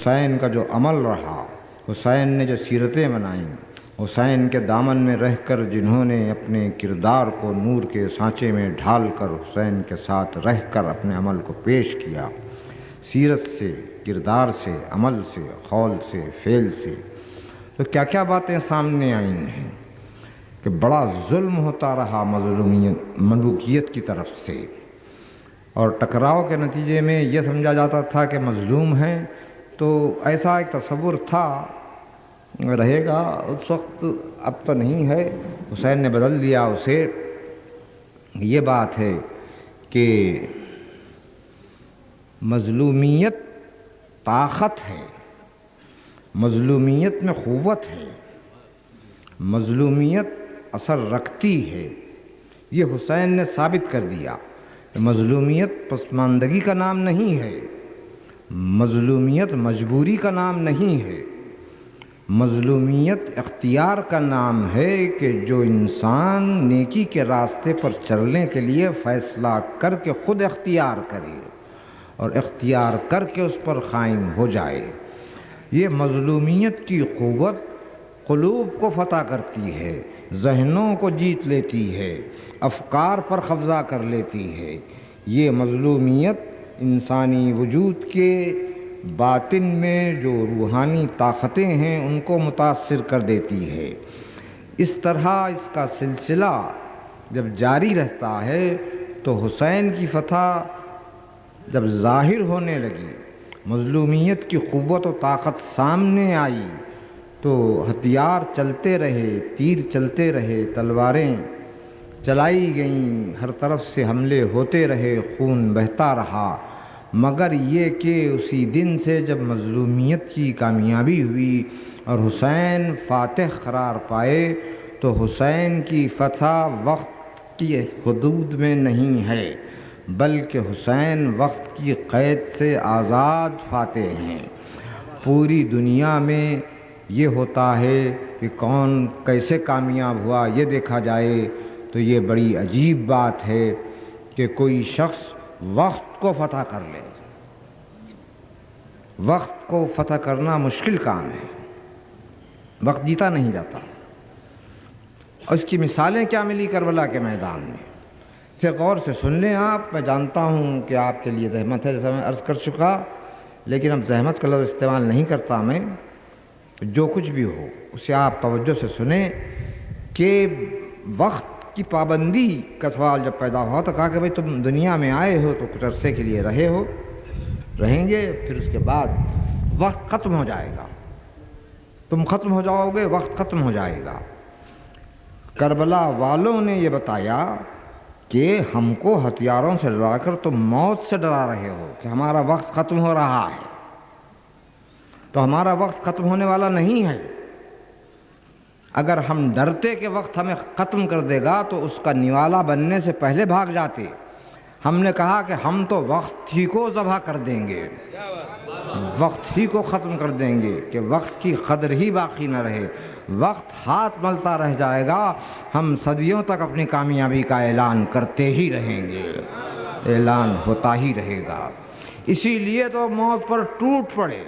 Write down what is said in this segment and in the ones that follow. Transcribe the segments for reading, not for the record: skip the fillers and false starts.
حسین کا جو عمل رہا، حسین نے جو سیرتیں بنائیں، حسین کے دامن میں رہ کر جنہوں نے اپنے کردار کو نور کے سانچے میں ڈھال کر حسین کے ساتھ رہ کر اپنے عمل کو پیش کیا، سیرت سے، کردار سے، عمل سے، قول سے، فعل سے، تو کیا کیا باتیں سامنے آئی ہیں کہ بڑا ظلم ہوتا رہا مملوکیت کی طرف سے، اور ٹکراؤ کے نتیجے میں یہ سمجھا جاتا تھا کہ مظلوم ہیں، تو ایسا ایک تصور تھا، رہے گا اس وقت، اب تو نہیں ہے، حسین نے بدل دیا اسے۔ یہ بات ہے کہ مظلومیت طاقت ہے، مظلومیت میں قوت ہے، مظلومیت اثر رکھتی ہے، یہ حسین نے ثابت کر دیا۔ مظلومیت پسماندگی کا نام نہیں ہے، مظلومیت مجبوری کا نام نہیں ہے، مظلومیت اختیار کا نام ہے کہ جو انسان نیکی کے راستے پر چلنے کے لیے فیصلہ کر کے خود اختیار کرے اور اختیار کر کے اس پر قائم ہو جائے۔ یہ مظلومیت کی قوت قلوب کو فتح کرتی ہے، ذہنوں کو جیت لیتی ہے، افکار پر قبضہ کر لیتی ہے۔ یہ مظلومیت انسانی وجود کے باطن میں جو روحانی طاقتیں ہیں ان کو متاثر کر دیتی ہے۔ اس طرح اس کا سلسلہ جب جاری رہتا ہے تو حسین کی فتح جب ظاہر ہونے لگی، مظلومیت کی قوت و طاقت سامنے آئی، تو ہتھیار چلتے رہے، تیر چلتے رہے، تلواریں چلائی گئیں، ہر طرف سے حملے ہوتے رہے، خون بہتا رہا، مگر یہ کہ اسی دن سے جب مظلومیت کی کامیابی ہوئی اور حسین فاتح قرار پائے، تو حسین کی فتح وقت کی حدود میں نہیں ہے، بلکہ حسین وقت کی قید سے آزاد فاتح ہیں۔ پوری دنیا میں یہ ہوتا ہے کہ کون کیسے کامیاب ہوا یہ دیکھا جائے، تو یہ بڑی عجیب بات ہے کہ کوئی شخص وقت کو فتح کر لے۔ وقت کو فتح کرنا مشکل کام ہے، وقت جیتا نہیں جاتا۔ اور اس کی مثالیں کیا ملی کربلا کے میدان میں، اسے غور سے سن لیں آپ۔ میں جانتا ہوں کہ آپ کے لیے زحمت ہے، جیسا میں عرض کر چکا، لیکن اب زحمت کا لفظ استعمال نہیں کرتا میں، جو کچھ بھی ہو اسے آپ توجہ سے سنیں کہ وقت کی پابندی کا سوال جب پیدا ہوا تو کہا کہ بھئی تم دنیا میں آئے ہو تو کچھ عرصے کے لیے رہے ہو، رہیں گے، پھر اس کے بعد وقت ختم ہو جائے گا، تم ختم ہو جاؤ گے، وقت ختم ہو جائے گا۔ کربلا والوں نے یہ بتایا کہ ہم کو ہتھیاروں سے ڈرا کر تم موت سے ڈرا رہے ہو کہ ہمارا وقت ختم ہو رہا ہے، تو ہمارا وقت ختم ہونے والا نہیں ہے۔ اگر ہم ڈرتے کہ وقت ہمیں ختم کر دے گا تو اس کا نوالا بننے سے پہلے بھاگ جاتے۔ ہم نے کہا کہ ہم تو وقت ہی کو ذبح کر دیں گے، وقت ہی کو ختم کر دیں گے کہ وقت کی قدر ہی باقی نہ رہے، وقت ہاتھ ملتا رہ جائے گا، ہم صدیوں تک اپنی کامیابی کا اعلان کرتے ہی رہیں گے، اعلان ہوتا ہی رہے گا۔ اسی لیے تو موت پر ٹوٹ پڑے،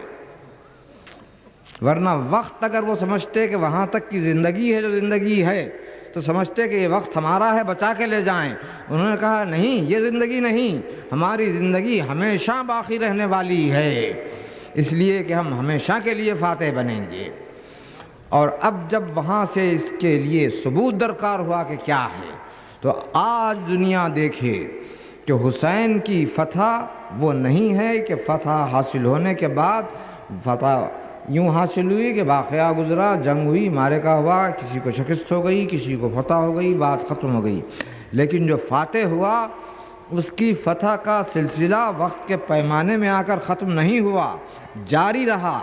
ورنہ وقت اگر وہ سمجھتے کہ وہاں تک کی زندگی ہے جو زندگی ہے تو سمجھتے کہ یہ وقت ہمارا ہے، بچا کے لے جائیں۔ انہوں نے کہا نہیں، یہ زندگی نہیں، ہماری زندگی ہمیشہ باقی رہنے والی ہے، اس لیے کہ ہم ہمیشہ کے لیے فاتح بنیں گے۔ اور اب جب وہاں سے اس کے لیے ثبوت درکار ہوا کہ کیا ہے، تو آج دنیا دیکھے کہ حسین کی فتح وہ نہیں ہے کہ فتح حاصل ہونے کے بعد فتح یوں حاصل ہوئی کہ واقعہ گزرا، جنگ ہوئی، معرکہ ہوا، کسی کو شکست ہو گئی، کسی کو فتح ہو گئی، بات ختم ہو گئی۔ لیکن جو فاتح ہوا اس کی فتح کا سلسلہ وقت کے پیمانے میں آ کر ختم نہیں ہوا، جاری رہا،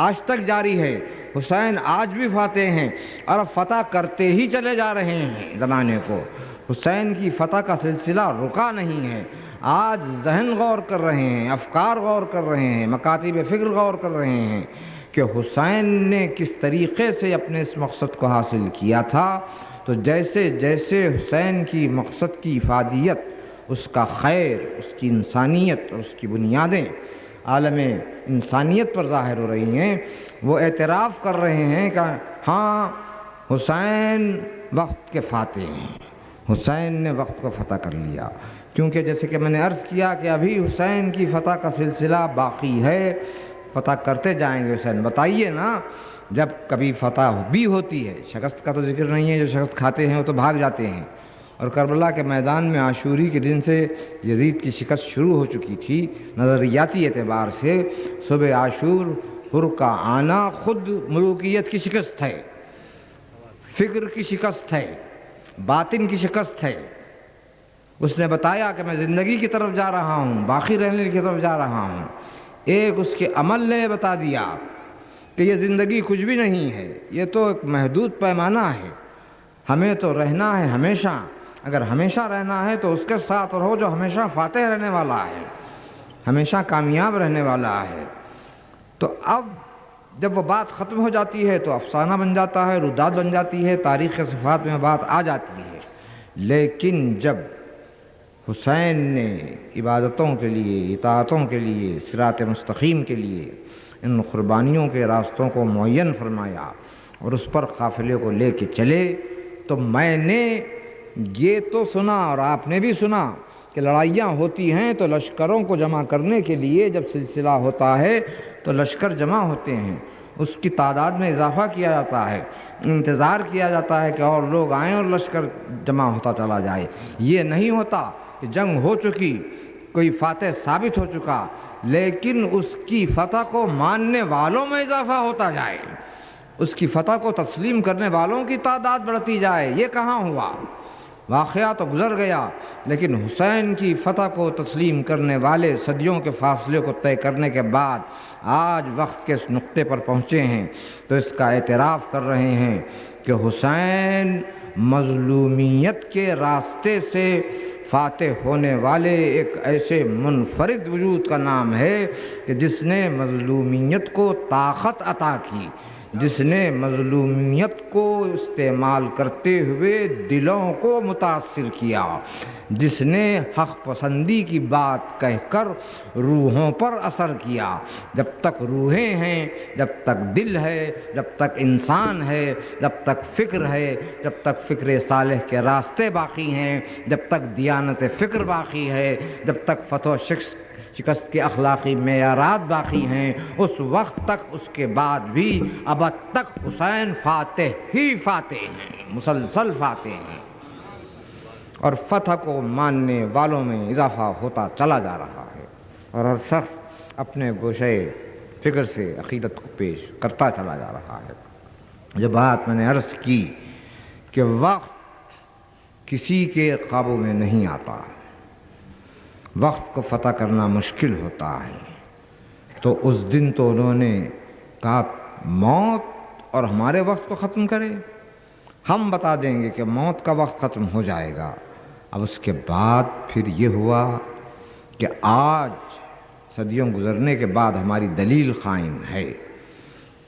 آج تک جاری ہے۔ حسین آج بھی فاتح ہیں اور اب فتح کرتے ہی چلے جا رہے ہیں زمانے کو۔ حسین کی فتح کا سلسلہ رکا نہیں ہے، آج ذہن غور کر رہے ہیں، افکار غور کر رہے ہیں، مکاتب فکر غور کر رہے ہیں کہ حسین نے کس طریقے سے اپنے اس مقصد کو حاصل کیا تھا۔ تو جیسے جیسے حسین کی مقصد کی افادیت، اس کا خیر، اس کی انسانیت اور اس کی بنیادیں عالم انسانیت پر ظاہر ہو رہی ہیں، وہ اعتراف کر رہے ہیں کہ ہاں حسین وقت کے فاتح ہیں، حسین نے وقت کو فتح کر لیا۔ کیونکہ جیسے کہ میں نے عرض کیا کہ ابھی حسین کی فتح کا سلسلہ باقی ہے، فتح کرتے جائیں گے حسین۔ بتائیے نا، جب کبھی فتح بھی ہوتی ہے، شکست کا تو ذکر نہیں ہے، جو شکست کھاتے ہیں وہ تو بھاگ جاتے ہیں، اور کربلا کے میدان میں عاشوری کے دن سے یزید کی شکست شروع ہو چکی تھی نظریاتی اعتبار سے۔ صبح عاشور حر کا آنا خود ملوکیت کی شکست ہے، فکر کی شکست ہے، باطن کی شکست ہے۔ اس نے بتایا کہ میں زندگی کی طرف جا رہا ہوں، باقی رہنے کی طرف جا رہا ہوں۔ ایک اس کے عمل نے بتا دیا کہ یہ زندگی کچھ بھی نہیں ہے، یہ تو ایک محدود پیمانہ ہے، ہمیں تو رہنا ہے ہمیشہ۔ اگر ہمیشہ رہنا ہے تو اس کے ساتھ رہو جو ہمیشہ فاتح رہنے والا ہے، ہمیشہ کامیاب رہنے والا ہے۔ تو اب جب وہ بات ختم ہو جاتی ہے تو افسانہ بن جاتا ہے، روداد بن جاتی ہے، تاریخ کے صفحات میں بات آ جاتی ہے۔ لیکن جب حسین نے عبادتوں کے لیے، اطاعتوں کے لیے، صراط مستقیم کے لیے ان قربانیوں کے راستوں کو معین فرمایا اور اس پر قافلے کو لے کے چلے، تو میں نے یہ تو سنا اور آپ نے بھی سنا کہ لڑائیاں ہوتی ہیں تو لشکروں کو جمع کرنے کے لیے جب سلسلہ ہوتا ہے تو لشکر جمع ہوتے ہیں، اس کی تعداد میں اضافہ کیا جاتا ہے، انتظار کیا جاتا ہے کہ اور لوگ آئیں اور لشکر جمع ہوتا چلا جائے۔ یہ نہیں ہوتا کہ جنگ ہو چکی، کوئی فاتح ثابت ہو چکا، لیکن اس کی فتح کو ماننے والوں میں اضافہ ہوتا جائے، اس کی فتح کو تسلیم کرنے والوں کی تعداد بڑھتی جائے۔ یہ کہاں ہوا؟ واقعہ تو گزر گیا، لیکن حسین کی فتح کو تسلیم کرنے والے صدیوں کے فاصلے کو طے کرنے کے بعد آج وقت کے اس نقطے پر پہنچے ہیں تو اس کا اعتراف کر رہے ہیں کہ حسین مظلومیت کے راستے سے فاتح ہونے والے ایک ایسے منفرد وجود کا نام ہے کہ جس نے مظلومیت کو طاقت عطا کی، جس نے مظلومیت کو استعمال کرتے ہوئے دلوں کو متاثر کیا، جس نے حق پسندی کی بات کہہ کر روحوں پر اثر کیا۔ جب تک روحیں ہیں، جب تک دل ہے، جب تک انسان ہے، جب تک فکر ہے، جب تک فکر صالح کے راستے باقی ہیں، جب تک دیانت فکر باقی ہے، جب تک فتح و شکست کے اخلاقی معیارات باقی ہیں، اس وقت تک، اس کے بعد بھی ابد تک حسین فاتح ہی فاتح ہیں، مسلسل فاتح ہیں، اور فتح کو ماننے والوں میں اضافہ ہوتا چلا جا رہا ہے، اور ہر شخص اپنے گوشے فکر سے عقیدت کو پیش کرتا چلا جا رہا ہے۔ جو بات میں نے عرض کی کہ وقت کسی کے قابو میں نہیں آتا، وقت کو فتح کرنا مشکل ہوتا ہے، تو اس دن تو انہوں نے کہا موت اور ہمارے وقت کو ختم کرے، ہم بتا دیں گے کہ موت کا وقت ختم ہو جائے گا۔ اب اس کے بعد پھر یہ ہوا کہ آج صدیوں گزرنے کے بعد ہماری دلیل قائم ہے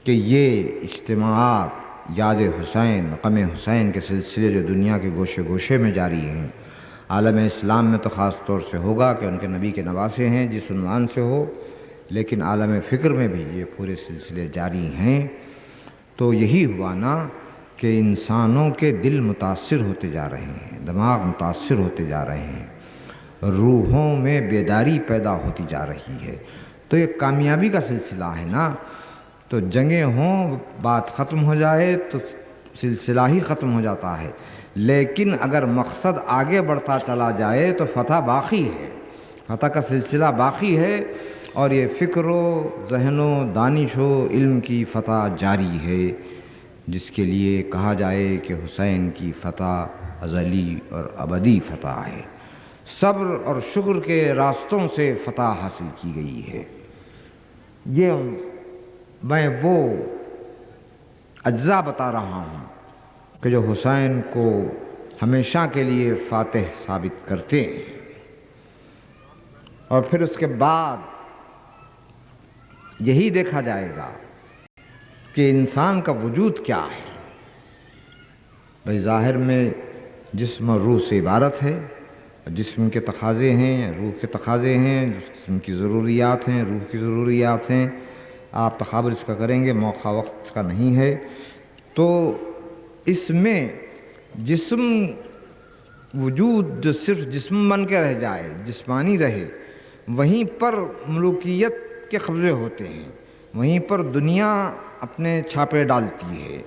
کہ یہ اجتماعات یاد حسین، غم حسین کے سلسلے جو دنیا کے گوشے گوشے میں جاری ہیں، عالم اسلام میں تو خاص طور سے ہوگا کہ ان کے نبی کے نواسے ہیں جس عنوان سے ہو، لیکن عالم فکر میں بھی یہ پورے سلسلے جاری ہیں۔ تو یہی ہوا نا کہ انسانوں کے دل متاثر ہوتے جا رہے ہیں، دماغ متاثر ہوتے جا رہے ہیں، روحوں میں بیداری پیدا ہوتی جا رہی ہے۔ تو یہ کامیابی کا سلسلہ ہے نا، تو جنگیں ہوں، بات ختم ہو جائے تو سلسلہ ہی ختم ہو جاتا ہے، لیکن اگر مقصد آگے بڑھتا چلا جائے تو فتح باقی ہے، فتح کا سلسلہ باقی ہے، اور یہ فکر و ذہن و دانش و علم کی فتح جاری ہے، جس کے لیے کہا جائے کہ حسین کی فتح ازلی اور ابدی فتح ہے، صبر اور شکر کے راستوں سے فتح حاصل کی گئی ہے۔ یہ میں وہ اجزاء بتا رہا ہوں کہ جو حسین کو ہمیشہ کے لیے فاتح ثابت کرتے ہیں، اور پھر اس کے بعد یہی دیکھا جائے گا کہ انسان کا وجود کیا ہے۔ بھئی ظاہر میں جسم و روح سے عبارت ہے، جسم کے تقاضے ہیں، روح کے تقاضے ہیں، جسم کی ضروریات ہیں، روح کی ضروریات ہیں. آپ تقابل اس کا کریں گے، موقع وقت اس کا نہیں ہے. تو اس میں جسم وجود جو صرف جسم بن کے رہ جائے، جسمانی رہے، وہیں پر ملوکیت کے قبضے ہوتے ہیں، وہیں پر دنیا اپنے چھاپے ڈالتی ہے،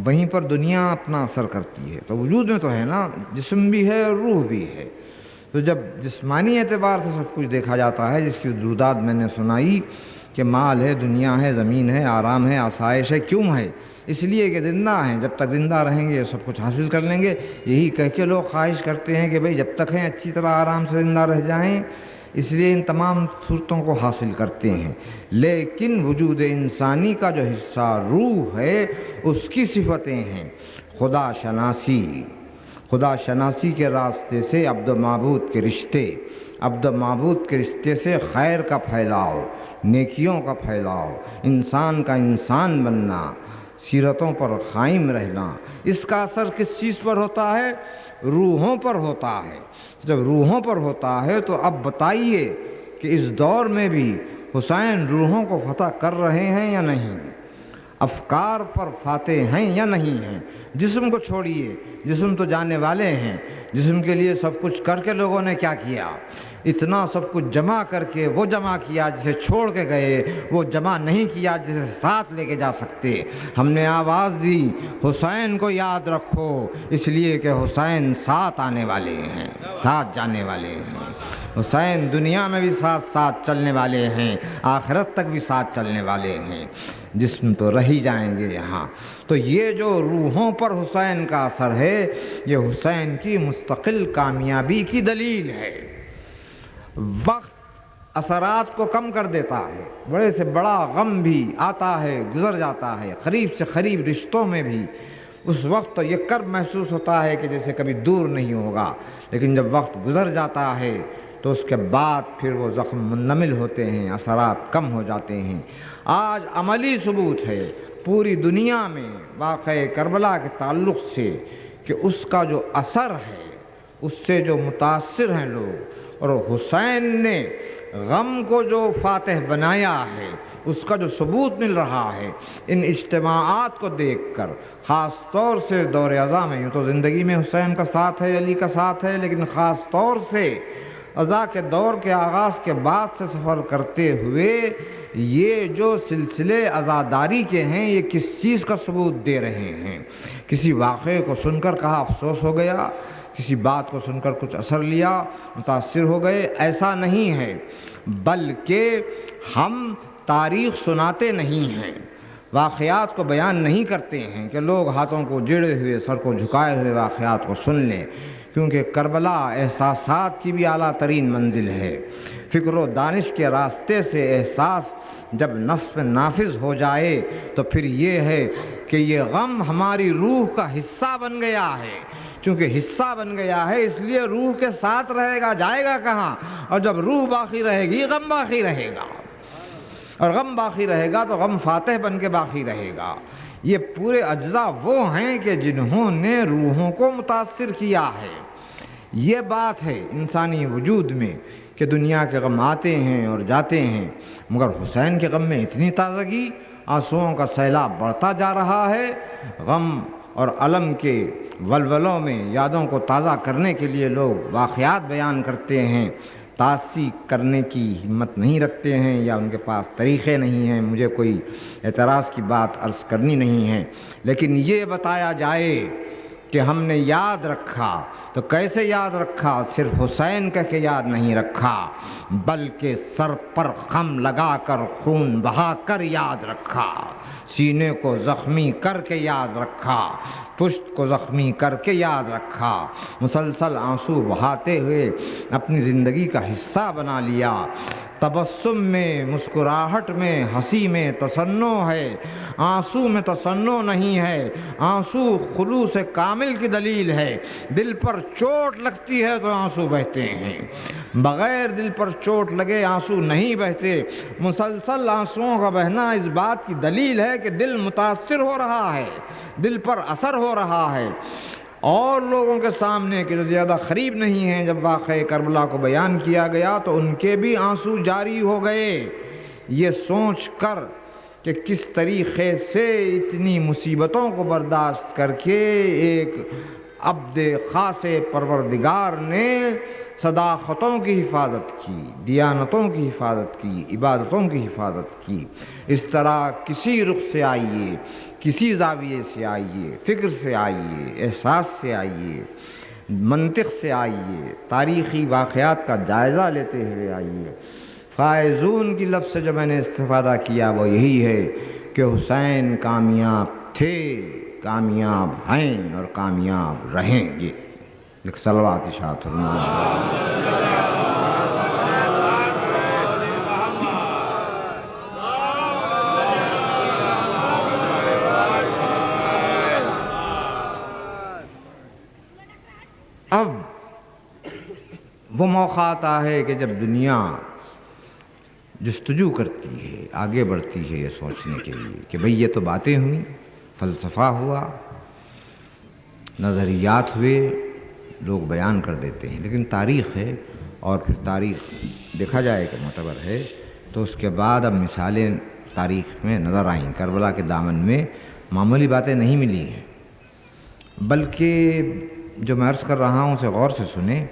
وہیں پر دنیا اپنا اثر کرتی ہے. تو وجود میں تو ہے نا، جسم بھی ہے اور روح بھی ہے. تو جب جسمانی اعتبار سے سب کچھ دیکھا جاتا ہے، جس کی وجودات میں نے سنائی کہ مال ہے، دنیا ہے، زمین ہے، آرام ہے، آسائش ہے، کیوں ہے؟ اس لیے کہ زندہ ہیں، جب تک زندہ رہیں گے سب کچھ حاصل کر لیں گے. یہی کہہ کے لوگ خواہش کرتے ہیں کہ بھئی جب تک ہیں اچھی طرح آرام سے زندہ رہ جائیں، اس لیے ان تمام صورتوں کو حاصل کرتے ہیں. لیکن وجود انسانی کا جو حصہ روح ہے، اس کی صفتیں ہیں خدا شناسی. خدا شناسی کے راستے سے عبد و معبود کے رشتے، عبد و معبود کے رشتے سے خیر کا پھیلاؤ، نیکیوں کا پھیلاؤ، انسان کا انسان بننا، سیرتوں پر قائم رہنا. اس کا اثر کس چیز پر ہوتا ہے؟ روحوں پر ہوتا ہے. جب روحوں پر ہوتا ہے تو اب بتائیے کہ اس دور میں بھی حسین روحوں کو فتح کر رہے ہیں یا نہیں؟ افکار پر فاتح ہیں یا نہیں ہیں؟ جسم کو چھوڑیے، جسم تو جانے والے ہیں. جسم کے لیے سب کچھ کر کے لوگوں نے کیا کیا؟ اتنا سب کچھ جمع کر کے وہ جمع کیا جسے چھوڑ کے گئے، وہ جمع نہیں کیا جسے ساتھ لے کے جا سکتے. ہم نے آواز دی حسین کو یاد رکھو، اس لیے کہ حسین ساتھ آنے والے ہیں، ساتھ جانے والے ہیں. حسین دنیا میں بھی ساتھ ساتھ چلنے والے ہیں، آخرت تک بھی ساتھ چلنے والے ہیں. جسم تو رہ ہی جائیں گے یہاں. تو یہ جو روحوں پر حسین کا اثر ہے، یہ حسین کی مستقل کامیابی کی دلیل ہے. وقت اثرات کو کم کر دیتا ہے، بڑے سے بڑا غم بھی آتا ہے، گزر جاتا ہے، قریب سے قریب رشتوں میں بھی اس وقت تو یہ کرب محسوس ہوتا ہے کہ جیسے کبھی دور نہیں ہوگا. لیکن جب وقت گزر جاتا ہے تو اس کے بعد پھر وہ زخم منمل ہوتے ہیں، اثرات کم ہو جاتے ہیں. آج عملی ثبوت ہے پوری دنیا میں واقعہ کربلا کے تعلق سے کہ اس کا جو اثر ہے، اس سے جو متاثر ہیں لوگ، اور حسین نے غم کو جو فاتح بنایا ہے، اس کا جو ثبوت مل رہا ہے ان اجتماعات کو دیکھ کر. خاص طور سے دور ازاں میں، یوں تو زندگی میں حسین کا ساتھ ہے، علی کا ساتھ ہے، لیکن خاص طور سے ازاں کے دور کے آغاز کے بعد سے سفر کرتے ہوئے یہ جو سلسلے عزاداری کے ہیں، یہ کس چیز کا ثبوت دے رہے ہیں؟ کسی واقعے کو سن کر کہا افسوس ہو گیا، کسی بات کو سن کر کچھ اثر لیا، متاثر ہو گئے، ایسا نہیں ہے. بلکہ ہم تاریخ سناتے نہیں ہیں، واقعات کو بیان نہیں کرتے ہیں کہ لوگ ہاتھوں کو جڑے ہوئے، سر کو جھکائے ہوئے واقعات کو سن لیں. کیونکہ کربلا احساسات کی بھی اعلیٰ ترین منزل ہے. فکر و دانش کے راستے سے احساس جب نفس میں نافذ ہو جائے تو پھر یہ ہے کہ یہ غم ہماری روح کا حصہ بن گیا ہے. چونکہ حصہ بن گیا ہے اس لیے روح کے ساتھ رہے گا، جائے گا کہاں؟ اور جب روح باقی رہے گی غم باقی رہے گا، اور غم باقی رہے گا تو غم فاتح بن کے باقی رہے گا. یہ پورے اجزاء وہ ہیں کہ جنہوں نے روحوں کو متاثر کیا ہے. یہ بات ہے انسانی وجود میں کہ دنیا کے غم آتے ہیں اور جاتے ہیں، مگر حسین کے غم میں اتنی تازگی، آنسوؤں کا سیلاب بڑھتا جا رہا ہے. غم اور الم کے ولولوں میں یادوں کو تازہ کرنے کے لیے لوگ واقعات بیان کرتے ہیں، تاثیر کرنے کی ہمت نہیں رکھتے ہیں یا ان کے پاس طریقے نہیں ہیں. مجھے کوئی اعتراض کی بات عرض کرنی نہیں ہے، لیکن یہ بتایا جائے کہ ہم نے یاد رکھا تو کیسے یاد رکھا؟ صرف حسین کہہ کے یاد نہیں رکھا، بلکہ سر پر خم لگا کر خون بہا کر یاد رکھا، سینے کو زخمی کر کے یاد رکھا، پشت کو زخمی کر کے یاد رکھا، مسلسل آنسو بہاتے ہوئے اپنی زندگی کا حصہ بنا لیا. تبسم میں، مسکراہٹ میں، ہنسی میں تصنع ہے، آنسو میں تصنع نہیں ہے. آنسو خلوص کامل کی دلیل ہے. دل پر چوٹ لگتی ہے تو آنسو بہتے ہیں، بغیر دل پر چوٹ لگے آنسو نہیں بہتے. مسلسل آنسوؤں کا بہنا اس بات کی دلیل ہے کہ دل متاثر ہو رہا ہے، دل پر اثر ہو رہا ہے. اور لوگوں کے سامنے کہ جو زیادہ قریب نہیں ہیں جب واقعہ کربلا کو بیان کیا گیا تو ان کے بھی آنسو جاری ہو گئے، یہ سوچ کر کہ کس طریقے سے اتنی مصیبتوں کو برداشت کر کے ایک عبد خاص پروردگار نے صداقتوں کی حفاظت کی، دیانتوں کی حفاظت کی، عبادتوں کی حفاظت کی۔ اس طرح کسی رخ سے آئیے، کسی زاویے سے آئیے، فکر سے آئیے، احساس سے آئیے، منطق سے آئیے، تاریخی واقعات کا جائزہ لیتے ہوئے آئیے۔ فائزون کی لفظ سے جو میں نے استفادہ کیا وہ یہی ہے کہ حسین کامیاب تھے، کامیاب ہیں اور کامیاب رہیں گے۔ ایک صلوات ارشاد فرمائیں۔ اب وہ موقع آتا ہے کہ جب دنیا جستجو کرتی ہے، آگے بڑھتی ہے یہ سوچنے کے لیے کہ بھئی یہ تو باتیں ہوئیں، فلسفہ ہوا، نظریات ہوئے، لوگ بیان کر دیتے ہیں، لیکن تاریخ ہے اور پھر تاریخ دیکھا جائے کہ معتبر ہے، تو اس کے بعد اب مثالیں تاریخ میں نظر آئیں۔ کربلا کے دامن میں معمولی باتیں نہیں ملی ہیں، بلکہ جو میں عرض کر رہا ہوں اسے غور سے سنیں۔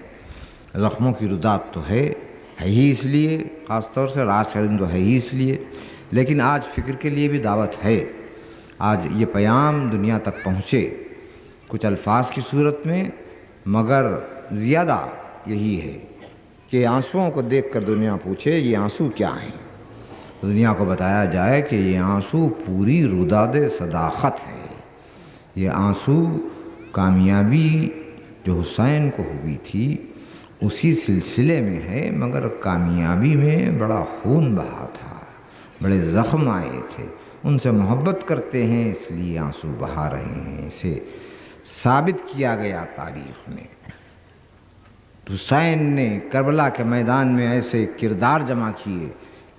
زخموں کی ردات تو ہے ہی اس لیے، خاص طور سے رات کا دن تو ہے ہی اس لیے، لیکن آج فکر کے لیے بھی دعوت ہے۔ آج یہ پیام دنیا تک پہنچے، کچھ الفاظ کی صورت میں، مگر زیادہ یہی ہے کہ آنسوؤں کو دیکھ کر دنیا پوچھے یہ آنسو کیا ہیں، دنیا کو بتایا جائے کہ یہ آنسو پوری روداد صداقت ہے، یہ آنسو کامیابی جو حسین کو ہوئی تھی اسی سلسلے میں ہے، مگر کامیابی میں بڑا خون بہا تھا، بڑے زخم آئے تھے، ان سے محبت کرتے ہیں اس لیے آنسو بہا رہے ہیں۔ اسے ثابت کیا گیا تاریخ میں۔ حسین نے کربلا کے میدان میں ایسے کردار جمع کیے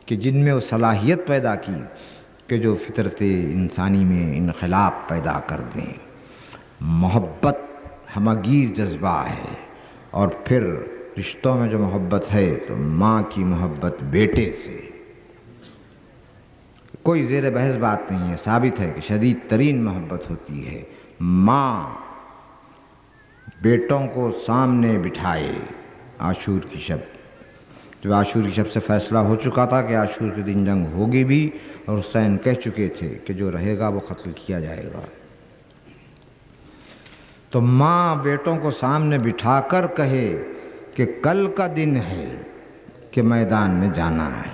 کہ جن میں وہ صلاحیت پیدا کی کہ جو فطرت انسانی میں انقلاب پیدا کر دیں۔ محبت ہمگیر جذبہ ہے، اور پھر رشتوں میں جو محبت ہے تو ماں کی محبت بیٹے سے کوئی زیر بحث بات نہیں ہے، ثابت ہے کہ شدید ترین محبت ہوتی ہے۔ ماں بیٹوں کو سامنے بٹھائے عاشور کی شب، جب عاشور کی شب سے فیصلہ ہو چکا تھا کہ عاشور کے دن جنگ ہوگی بھی، اور حسین کہہ چکے تھے کہ جو رہے گا وہ قتل کیا جائے گا، تو ماں بیٹوں کو سامنے بٹھا کر کہے کہ کل کا دن ہے کہ میدان میں جانا ہے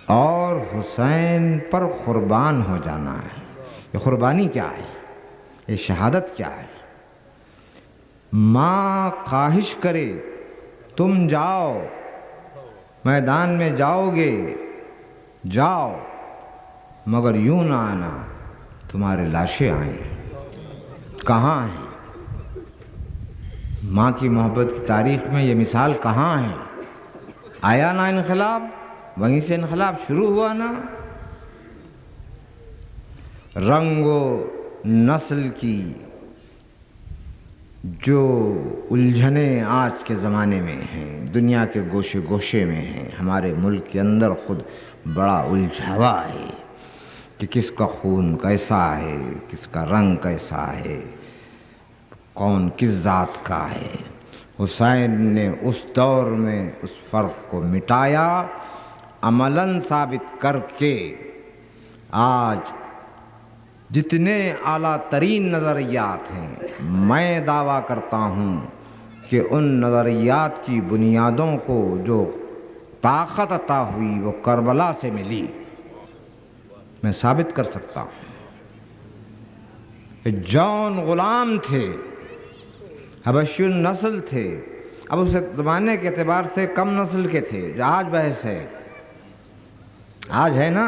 اور حسین پر قربان ہو جانا ہے۔ یہ قربانی کیا ہے؟ یہ شہادت کیا ہے؟ ماں خواہش کرے تم جاؤ، میدان میں جاؤ گے، جاؤ، مگر یوں نہ آنا تمہارے لاشیں آئیں۔ کہاں ہیں؟ ماں کی محبت کی تاریخ میں یہ مثال کہاں ہے؟ آیا نا انقلاب، وہیں سے انقلاب شروع ہوا نا۔ رنگ و نسل کی جو الجھنیں آج کے زمانے میں ہیں، دنیا کے گوشے گوشے میں ہیں، ہمارے ملک کے اندر خود بڑا الجھاوا ہے کہ کس کا خون کیسا ہے، کس کا رنگ کیسا ہے، کون کس ذات کا ہے۔ حسین نے اس دور میں اس فرق کو مٹایا، عملاً ثابت کر کے آج جتنے اعلیٰ ترین نظریات ہیں، میں دعویٰ کرتا ہوں کہ ان نظریات کی بنیادوں کو جو طاقت عطا ہوئی وہ کربلا سے ملی۔ میں ثابت کر سکتا ہوں کہ جون غلام تھے، حبشی النسل تھے، اب اس زمانے کے اعتبار سے کم نسل کے تھے، جو آج بحث ہے، آج ہے نا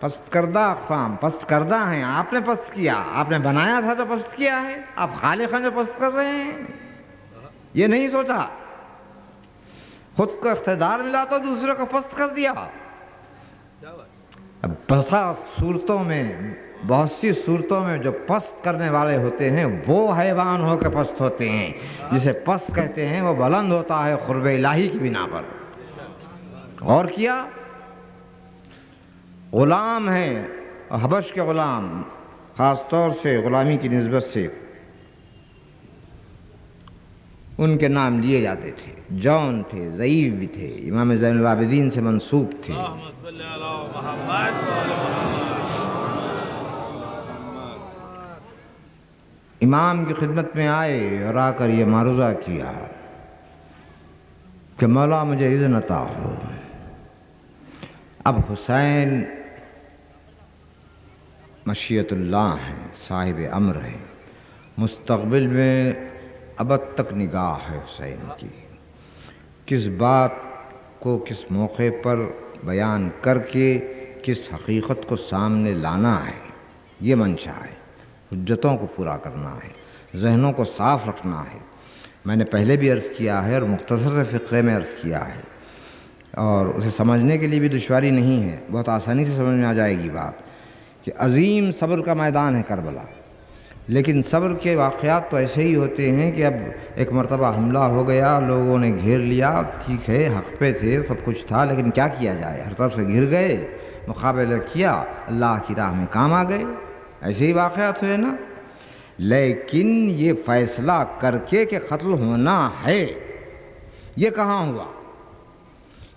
پست کردہ اقوام، پست کردہ ہیں، آپ نے پست کیا، آپ نے بنایا تھا تو پست کیا ہے، آپ خالق ہیں جو پست کر رہے ہیں، یہ نہیں سوچا، خود کو اقتدار ملا تو دوسرے کو پست کر دیا۔ اب بسا صورتوں میں بہت سی صورتوں میں جو پست کرنے والے ہوتے ہیں وہ حیوان ہو کے پست ہوتے ہیں، جسے پست کہتے ہیں وہ بلند ہوتا ہے قرب الہی کی بنا پر۔ اور کیا غلام ہیں، حبش کے غلام، خاص طور سے غلامی کی نسبت سے ان کے نام لیے جاتے تھے، جون تھے، ضعیف بھی تھے، امام زین العابدین سے منسوب تھے۔ امام کی خدمت میں آئے اور آ کر یہ معروضہ کیا کہ مولا مجھے اذن عطا ہو، اب حسین مشیت اللہ ہیں، صاحب امر ہیں، مستقبل میں ابد تک نگاہ ہے حسین کی، کس بات کو کس موقع پر بیان کر کے کس حقیقت کو سامنے لانا ہے، یہ منشا ہے، حجتوں کو پورا کرنا ہے، ذہنوں کو صاف رکھنا ہے۔ میں نے پہلے بھی عرض کیا ہے اور مختصر سے فقرے میں عرض کیا ہے، اور اسے سمجھنے کے لیے بھی دشواری نہیں ہے، بہت آسانی سے سمجھ میں آ جائے گی بات، کہ عظیم صبر کا میدان ہے کربلا، لیکن صبر کے واقعات تو ایسے ہی ہوتے ہیں کہ اب ایک مرتبہ حملہ ہو گیا، لوگوں نے گھیر لیا، ٹھیک ہے حق پہ تھے، سب کچھ تھا، لیکن کیا کیا جائے، ہر طرف سے گھر گئے، مقابلہ کیا، اللہ کی راہ میں کام آ گئے، ایسے ہی واقعات ہوئے نا۔ لیکن یہ فیصلہ کر کے کہ قتل ہونا ہے، یہ کہاں ہوا؟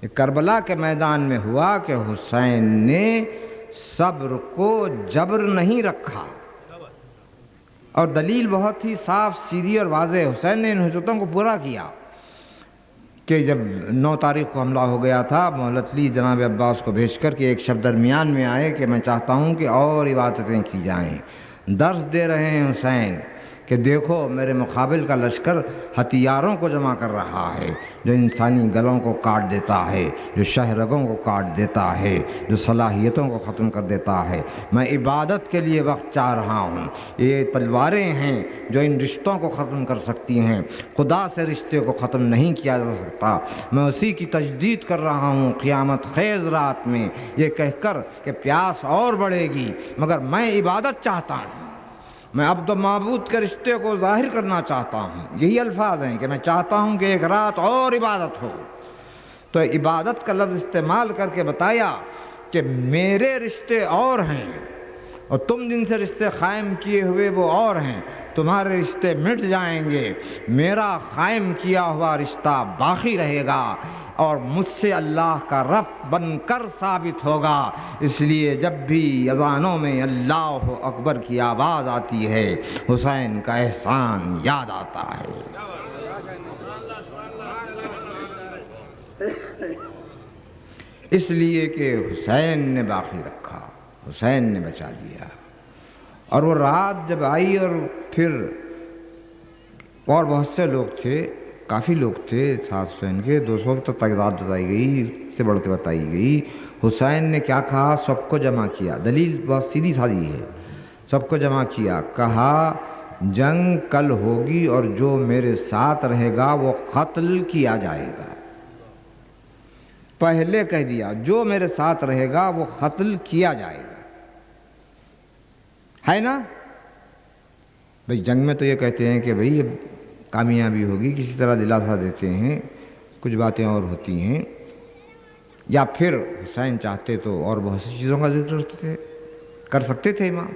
یہ کربلا کے میدان میں ہوا کہ حسین نے صبر کو جبر نہیں رکھا، اور دلیل بہت ہی صاف سیدھی اور واضح، حسین نے ان حجتوں کو پورا کیا کہ جب 9 تاریخ کو حملہ ہو گیا تھا، مہلت لی جناب عباس کو بھیج کر کے ایک شب درمیان میں آئے کہ میں چاہتا ہوں کہ اور عبادتیں کی جائیں، درس دے رہے ہیں حسین کہ دیکھو میرے مقابل کا لشکر ہتھیاروں کو جمع کر رہا ہے، جو انسانی گلوں کو کاٹ دیتا ہے، جو شہ رگوں کو کاٹ دیتا ہے، جو صلاحیتوں کو ختم کر دیتا ہے، میں عبادت کے لیے وقت چاہ رہا ہوں، یہ تلواریں ہیں جو ان رشتوں کو ختم کر سکتی ہیں، خدا سے رشتے کو ختم نہیں کیا جا سکتا، میں اسی کی تجدید کر رہا ہوں قیامت خیز رات میں، یہ کہہ کر کہ پیاس اور بڑھے گی مگر میں عبادت چاہتا ہوں، میں عبد و معبود کے رشتے کو ظاہر کرنا چاہتا ہوں، یہی الفاظ ہیں کہ میں چاہتا ہوں کہ ایک رات اور عبادت ہو۔ تو عبادت کا لفظ استعمال کر کے بتایا کہ میرے رشتے اور ہیں اور تم جن سے رشتے قائم کیے ہوئے وہ اور ہیں، تمہارے رشتے مٹ جائیں گے، میرا قائم کیا ہوا رشتہ باقی رہے گا اور مجھ سے اللہ کا رب بن کر ثابت ہوگا۔ اس لیے جب بھی اذانوں میں اللہ اکبر کی آواز آتی ہے حسین کا احسان یاد آتا ہے۔ اس لیے کہ حسین نے باقی رکھا، حسین نے بچا لیا، اور وہ رات جب آئی اور پھر اور بہت سے لوگ تھے، کافی لوگ تھے ساتھ حسین کے، 200 تک تعداد بتائی گئی، اس سے بڑھ کے بتائی گئی۔ حسین نے کیا کہا؟ سب کو جمع کیا، دلیل بہت سیدھی سادھی ہے، سب کو جمع کیا، کہا جنگ کل ہوگی اور جو میرے ساتھ رہے گا وہ قتل کیا جائے گا۔ پہلے کہہ دیا جو میرے ساتھ رہے گا وہ قتل کیا جائے گا، ہے نا؟ بھئی جنگ میں تو یہ کہتے ہیں کہ بھئی کامیابی ہوگی، کسی طرح دلاسا دیتے ہیں، کچھ باتیں اور ہوتی ہیں، یا پھر حسین چاہتے تو اور بہت سی چیزوں کا ذکر کر سکتے تھے امام،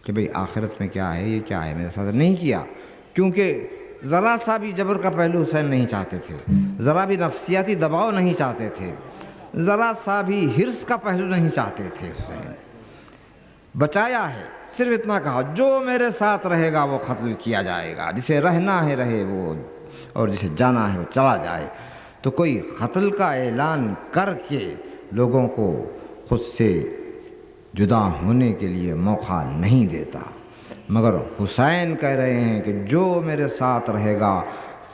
کہ بھئی آخرت میں کیا ہے، یہ کیا ہے، میرے ساتھ نہیں کیا، کیونکہ ذرا سا بھی جبر کا پہلو حسین نہیں چاہتے تھے، ذرا بھی نفسیاتی دباؤ نہیں چاہتے تھے، ذرا سا بھی حرص کا پہلو نہیں چاہتے تھے حسین۔ بچایا ہے، صرف اتنا کہا جو میرے ساتھ رہے گا وہ قتل کیا جائے گا، جسے رہنا ہے رہے وہ، اور جسے جانا ہے وہ چلا جائے۔ تو کوئی قتل کا اعلان کر کے لوگوں کو خود سے جدا ہونے کے لیے موقع نہیں دیتا، مگر حسین کہہ رہے ہیں کہ جو میرے ساتھ رہے گا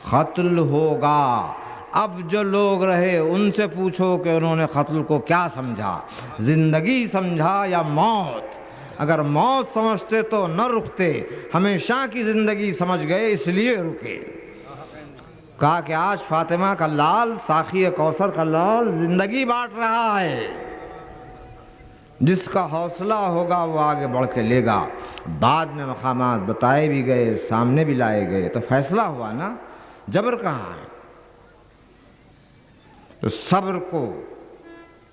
قتل ہوگا۔ اب جو لوگ رہے ان سے پوچھو کہ انہوں نے قتل کو کیا سمجھا، زندگی سمجھا یا موت؟ اگر موت سمجھتے تو نہ رکتے، ہمیشہ کی زندگی سمجھ گئے اس لیے رکے۔ کہا کہ آج فاطمہ کا لال، ساقی کوثر کا لال زندگی بانٹ رہا ہے، جس کا حوصلہ ہوگا وہ آگے بڑھ کے لے گا۔ بعد میں مقامات بتائے بھی گئے، سامنے بھی لائے گئے، تو فیصلہ ہوا نا، جبر کہاں ہے؟ تو صبر کو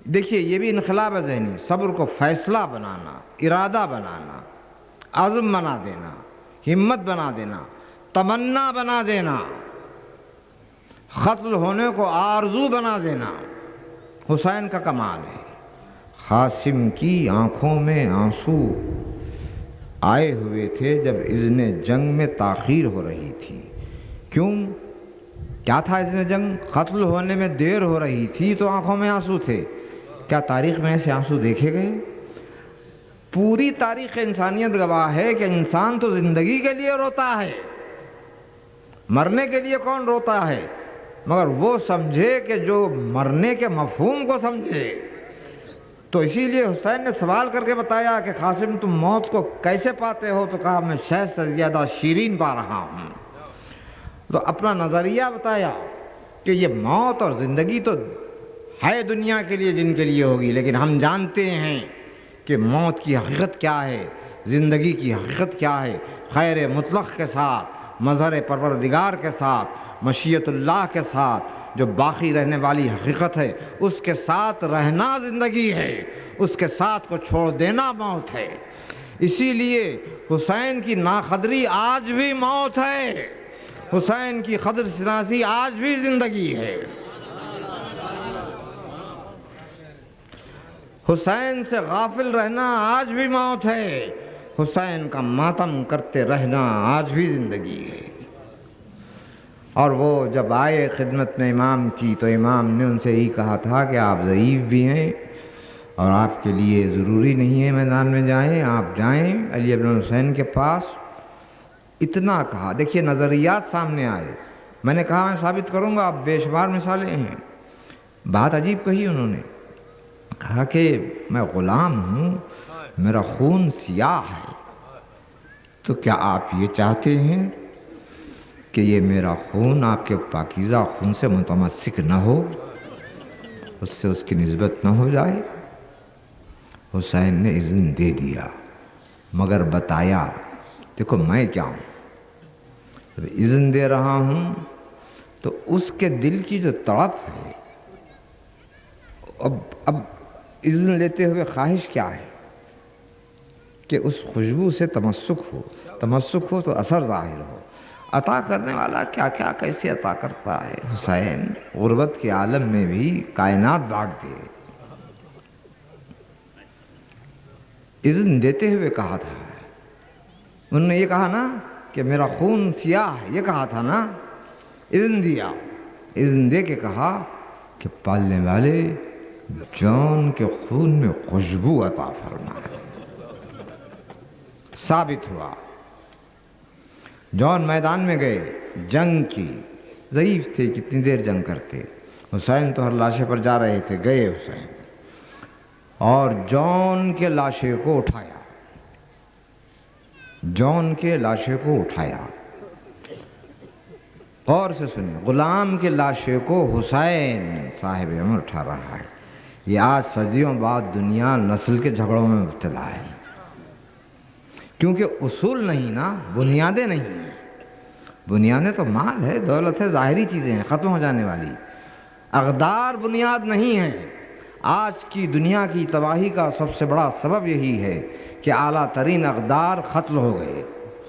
دیکھیے، یہ بھی انقلاب ہے ذہنی، صبر کو فیصلہ بنانا، ارادہ بنانا، عزم بنا دینا، ہمت بنا دینا، تمنا بنا دینا، قتل ہونے کو آرزو بنا دینا، حسین کا کمال ہے۔ قاسم کی آنکھوں میں آنسو آئے ہوئے تھے جب اذن جنگ میں تاخیر ہو رہی تھی۔ کیوں؟ کیا تھا اذن جنگ؟ قتل ہونے میں دیر ہو رہی تھی تو آنکھوں میں آنسو تھے۔ کیا تاریخ میں ایسے آنسو دیکھے گئے؟ پوری تاریخ انسانیت گواہ ہے کہ انسان تو زندگی کے لیے روتا ہے، مرنے کے لیے کون روتا ہے؟ مگر وہ سمجھے کہ جو مرنے کے مفہوم کو سمجھے۔ تو اسی لیے حسین نے سوال کر کے بتایا کہ قاسم تم موت کو کیسے پاتے ہو؟ تو کہا میں شہد سے زیادہ شیرین پا رہا ہوں۔ تو اپنا نظریہ بتایا کہ یہ موت اور زندگی تو ہے دنیا کے لیے جن کے لیے ہوگی، لیکن ہم جانتے ہیں کہ موت کی حقیقت کیا ہے، زندگی کی حقیقت کیا ہے۔ خیر مطلق کے ساتھ، مظہر پروردگار کے ساتھ، مشیت اللہ کے ساتھ جو باقی رہنے والی حقیقت ہے، اس کے ساتھ رہنا زندگی ہے، اس کے ساتھ کو چھوڑ دینا موت ہے۔ اسی لیے حسین کی ناقدری آج بھی موت ہے، حسین کی قدر شناسی آج بھی زندگی ہے۔ حسین سے غافل رہنا آج بھی موت ہے، حسین کا ماتم کرتے رہنا آج بھی زندگی ہے۔ اور وہ جب آئے خدمت میں امام کی تو امام نے ان سے یہی کہا تھا کہ آپ ضعیف بھی ہیں اور آپ کے لیے ضروری نہیں ہے میدان میں جائیں، آپ جائیں علی بن حسین کے پاس۔ اتنا کہا۔ دیکھیے نظریات سامنے آئے، میں نے کہا میں ثابت کروں گا، آپ بے شمار مثالیں ہیں۔ بات عجیب کہی انہوں نے، کہا کہ میں غلام ہوں، میرا خون سیاہ ہے، تو کیا آپ یہ چاہتے ہیں کہ یہ میرا خون آپ کے پاکیزہ خون سے متمسک نہ ہو، اس سے اس کی نسبت نہ ہو جائے؟ حسین نے اذن دے دیا، مگر بتایا دیکھو میں کیا ہوں، جب اذن دے رہا ہوں تو اس کے دل کی جو تڑپ ہے، اب اذن لیتے ہوئے خواہش کیا ہے کہ اس خوشبو سے تمسک ہو تو اثر ظاہر ہو۔ عطا کرنے والا کیا کیا کیسے عطا کرتا ہے۔ حسین غربت کے عالم میں بھی کائنات بانٹ دے۔ اذن دیتے ہوئے کہا تھا، انہوں نے یہ کہا نا کہ میرا خون سیاہ ہے، یہ کہا تھا نا، اذن دیا، اذن دے کے کہا کہ پالنے والے جان کے خون میں خوشبو عطا فرما۔ ثابت ہوا۔ جان میدان میں گئے، جنگ کی، ضعیف تھے، کتنی دیر جنگ کرتے، حسین تو ہر لاشے پر جا رہے تھے، گئے حسین اور جان کے لاشے کو اٹھایا، جان کے لاشے کو اٹھایا۔ اور سے سنیں، غلام کے لاشے کو حسین صاحب عمر اٹھا رہا ہے۔ یہ آج صدیوں بعد دنیا نسل کے جھگڑوں میں مبتلا ہے، کیونکہ اصول نہیں نا، بنیادیں نہیں ہیں۔ بنیادیں تو مال ہے، دولت ہے، ظاہری چیزیں ہیں، ختم ہو جانے والی۔ اقدار بنیاد نہیں ہیں۔ آج کی دنیا کی تباہی کا سب سے بڑا سبب یہی ہے کہ اعلیٰ ترین اقدار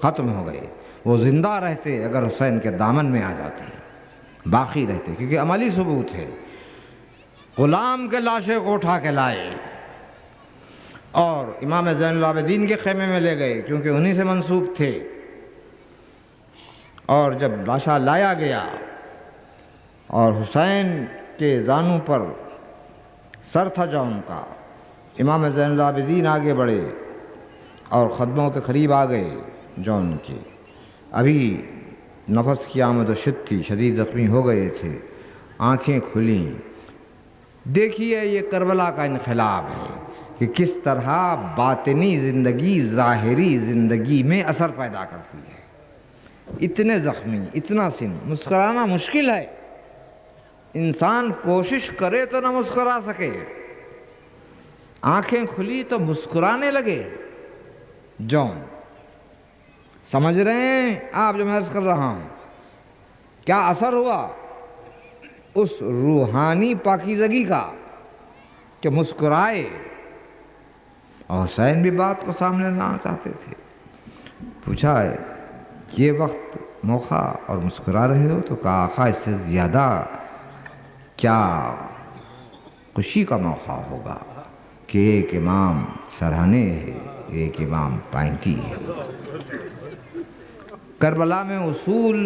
ختم ہو گئے۔ وہ زندہ رہتے اگر حسین کے دامن میں آ جاتے، باقی رہتے، کیونکہ عملی ثبوت ہے۔ غلام کے لاشے کو اٹھا کے لائے اور امام زین العابدین کے خیمے میں لے گئے، کیونکہ انہی سے منسوب تھے۔ اور جب لاشا لایا گیا اور حسین کے زانوں پر سر تھا جون کا، امام زین العابدین آگے بڑھے اور قدموں کے قریب آ گئے جون کے۔ ابھی نفس کی آمد و شد تھی، شدید زخمی ہو گئے تھے، آنکھیں کھلیں۔ دیکھیے یہ کربلا کا انقلاب ہے کہ کس طرح باطنی زندگی ظاہری زندگی میں اثر پیدا کرتی ہے۔ اتنے زخمی، اتنا سن، مسکرانا مشکل ہے، انسان کوشش کرے تو نہ مسکرا سکے۔ آنکھیں کھلی تو مسکرانے لگے۔ جون سمجھ رہے ہیں آپ جو میں عرض کر رہا ہوں؟ کیا اثر ہوا اس روحانی پاکیزگی کا کہ مسکرائے، اور حسین بھی بات کو سامنے لانا چاہتے تھے۔ پوچھا یہ وقت موقع اور مسکرا رہے ہو؟ تو کہا آقا اس سے زیادہ کیا خوشی کا موقع ہوگا کہ ایک امام سرہانے ہے، ایک امام پائنتی ہے۔ کربلا میں اصول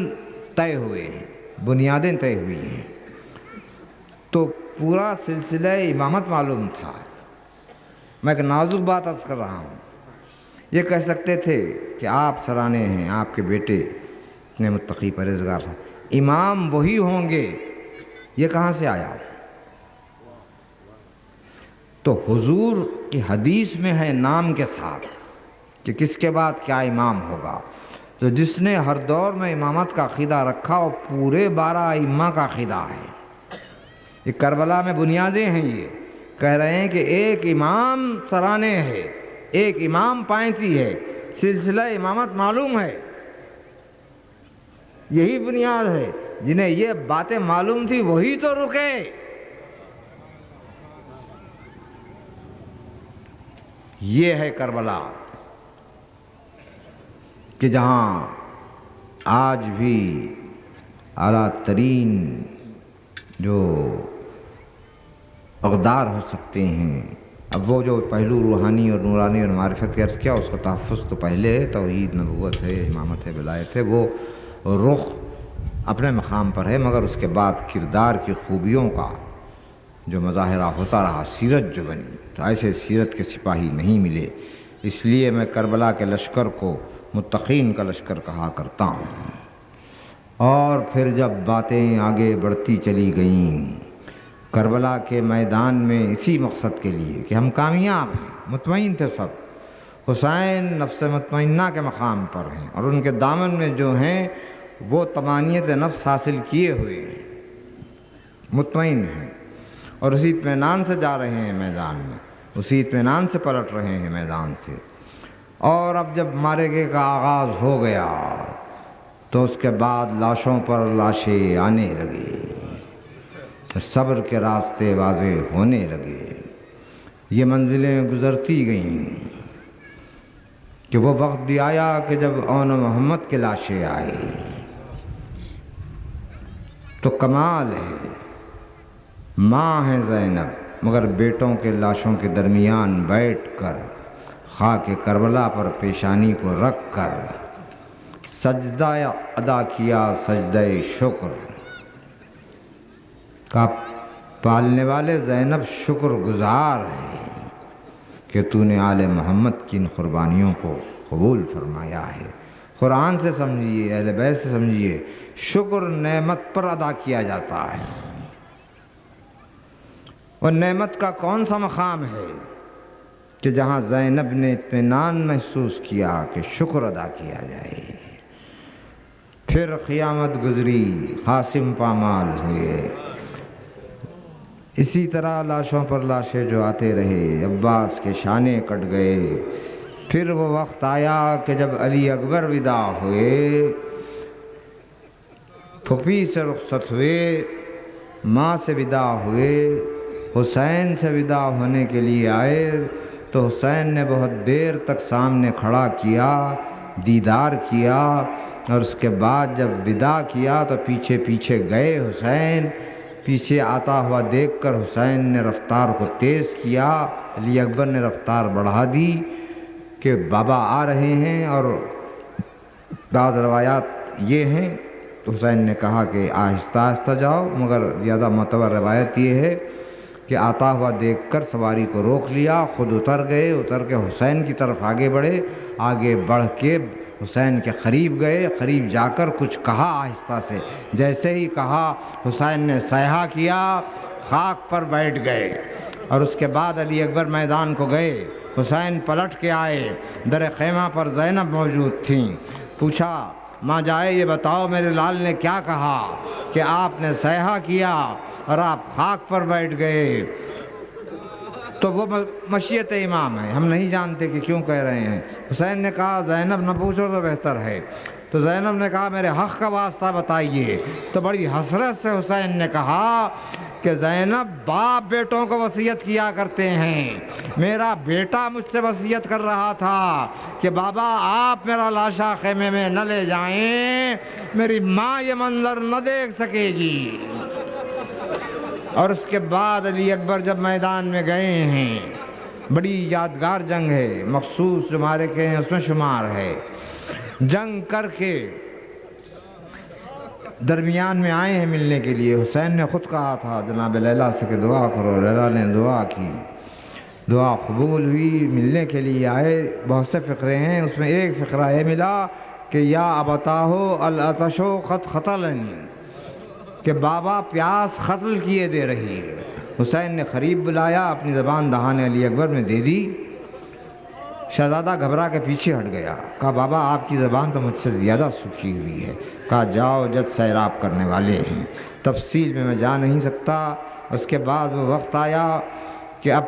طے ہوئے ہیں، بنیادیں طے ہوئی ہیں، تو پورا سلسلہ امامت معلوم تھا۔ میں ایک نازک بات عرض کر رہا ہوں، یہ کہہ سکتے تھے کہ آپ سرانے ہیں، آپ کے بیٹے اتنے متقی پرہیزگار تھے، امام وہی ہوں گے، یہ کہاں سے آیا؟ تو حضور کی حدیث میں ہے نام کے ساتھ کہ کس کے بعد کیا امام ہوگا۔ تو جس نے ہر دور میں امامت کا عقیدہ رکھا وہ پورے 12 ائمہ کا عقیدہ ہے۔ یہ کربلا میں بنیادیں ہیں، یہ کہہ رہے ہیں کہ ایک امام سرانے ہے، ایک امام پائنتی ہے، سلسلہ امامت معلوم ہے۔ یہی بنیاد ہے، جنہیں یہ باتیں معلوم تھی وہی تو رکے۔ یہ ہے کربلا کہ جہاں آج بھی اعلیٰ ترین جو اقدار ہو سکتے ہیں، اب وہ جو پہلو روحانی اور نورانی اور معرفت کے عرض کیا، اس کا تحفظ تو پہلے ہے، توحید، نبوت ہے، امامت ہے، ولایت ہے، وہ رخ اپنے مقام پر ہے، مگر اس کے بعد کردار کی خوبیوں کا جو مظاہرہ ہوتا رہا، سیرت جو بنی، تو ایسے سیرت کے سپاہی نہیں ملے۔ اس لیے میں کربلا کے لشکر کو متقین کا لشکر کہا کرتا ہوں۔ اور پھر جب باتیں آگے بڑھتی چلی گئیں کربلا کے میدان میں، اسی مقصد کے لیے کہ ہم کامیاب ہیں، مطمئن تھے سب، حسین نفس مطمئنہ کے مقام پر ہیں، اور ان کے دامن میں جو ہیں وہ طمانینت نفس حاصل کیے ہوئے ہیں، مطمئن ہیں، اور اسی اطمینان سے جا رہے ہیں میدان میں، اسی اطمینان سے پلٹ رہے ہیں میدان سے۔ اور اب جب معرکے کا آغاز ہو گیا تو اس کے بعد لاشوں پر لاشیں آنے لگے، صبر کے راستے واضح ہونے لگے، یہ منزلیں گزرتی گئیں کہ وہ وقت بھی آیا کہ جب اون محمد کے لاشیں آئی۔ تو کمال ہے، ماں ہے زینب، مگر بیٹوں کے لاشوں کے درمیان بیٹھ کر خاک کربلا پر پیشانی کو رکھ کر سجدہ ادا کیا، سجدہ شکر کا۔ پالنے والے زینب شکر گزار ہے کہ تو نے آل محمد کی ان قربانیوں کو قبول فرمایا ہے۔ قرآن سے سمجھیے، اہل بیت سے سمجھیے، شکر نعمت پر ادا کیا جاتا ہے۔ اور نعمت کا کون سا مقام ہے کہ جہاں زینب نے اطمینان محسوس کیا کہ شکر ادا کیا جائے۔ پھر قیامت گزری، قاسم پامال ہوئے، اسی طرح لاشوں پر لاشیں جو آتے رہے، عباس کے شانے کٹ گئے۔ پھر وہ وقت آیا کہ جب علی اکبر ودا ہوئے، پھوپھی سے رخصت ہوئے، ماں سے ودا ہوئے، حسین سے ودا ہونے کے لیے آئے، تو حسین نے بہت دیر تک سامنے کھڑا کیا، دیدار کیا، اور اس کے بعد جب ودا کیا تو پیچھے پیچھے گئے حسین۔ پیچھے آتا ہوا دیکھ کر حسین نے رفتار کو تیز کیا، علی اکبر نے رفتار بڑھا دی کہ بابا آ رہے ہیں، اور بعض روایات یہ ہیں تو حسین نے کہا کہ آہستہ آہستہ جاؤ، مگر زیادہ معتبر روایت یہ ہے کہ آتا ہوا دیکھ کر سواری کو روک لیا، خود اتر گئے، اتر کے حسین کی طرف آگے بڑھے، آگے بڑھ کے حسین کے قریب گئے، قریب جا کر کچھ کہا آہستہ سے، جیسے ہی کہا حسین نے صیحہ کیا، خاک پر بیٹھ گئے، اور اس کے بعد علی اکبر میدان کو گئے، حسین پلٹ کے آئے، در خیمہ پر زینب موجود تھیں، پوچھا ماں جائے یہ بتاؤ میرے لال نے کیا کہا کہ آپ نے صیحہ کیا اور آپ خاک پر بیٹھ گئے؟ تو وہ مشیت امام ہے، ہم نہیں جانتے کہ کیوں کہہ رہے ہیں۔ حسین نے کہا زینب نہ پوچھو تو بہتر ہے۔ تو زینب نے کہا میرے حق کا واسطہ بتائیے۔ تو بڑی حسرت سے حسین نے کہا کہ زینب باپ بیٹوں کو وصیت کیا کرتے ہیں، میرا بیٹا مجھ سے وصیت کر رہا تھا کہ بابا آپ میرا لاشا خیمے میں نہ لے جائیں، میری ماں یہ منظر نہ دیکھ سکے گی۔ اور اس کے بعد علی اکبر جب میدان میں گئے ہیں، بڑی یادگار جنگ ہے، مخصوص جو معرکے ہیں اس میں شمار ہے، جنگ کر کے درمیان میں آئے ہیں ملنے کے لیے۔ حسین نے خود کہا تھا جناب لیلا سے کہ دعا کرو، لیلا نے دعا کی، دعا قبول ہوئی، ملنے کے لیے آئے۔ بہت سے فقرے ہیں، اس میں ایک فقرہ یہ ملا کہ یا ابتاہ العطش قد قتلنی، کہ بابا پیاس قتل کیے دے رہی ہے۔ حسین نے قریب بلایا، اپنی زبان دہانے علی اکبر میں دے دی۔ شہزادہ گھبرا کے پیچھے ہٹ گیا، کہا بابا آپ کی زبان تو مجھ سے زیادہ سوکھی ہوئی ہے۔ کہا جاؤ جج سیراب کرنے والے ہیں، تفصیل میں جا نہیں سکتا۔ اس کے بعد وہ وقت آیا کہ اب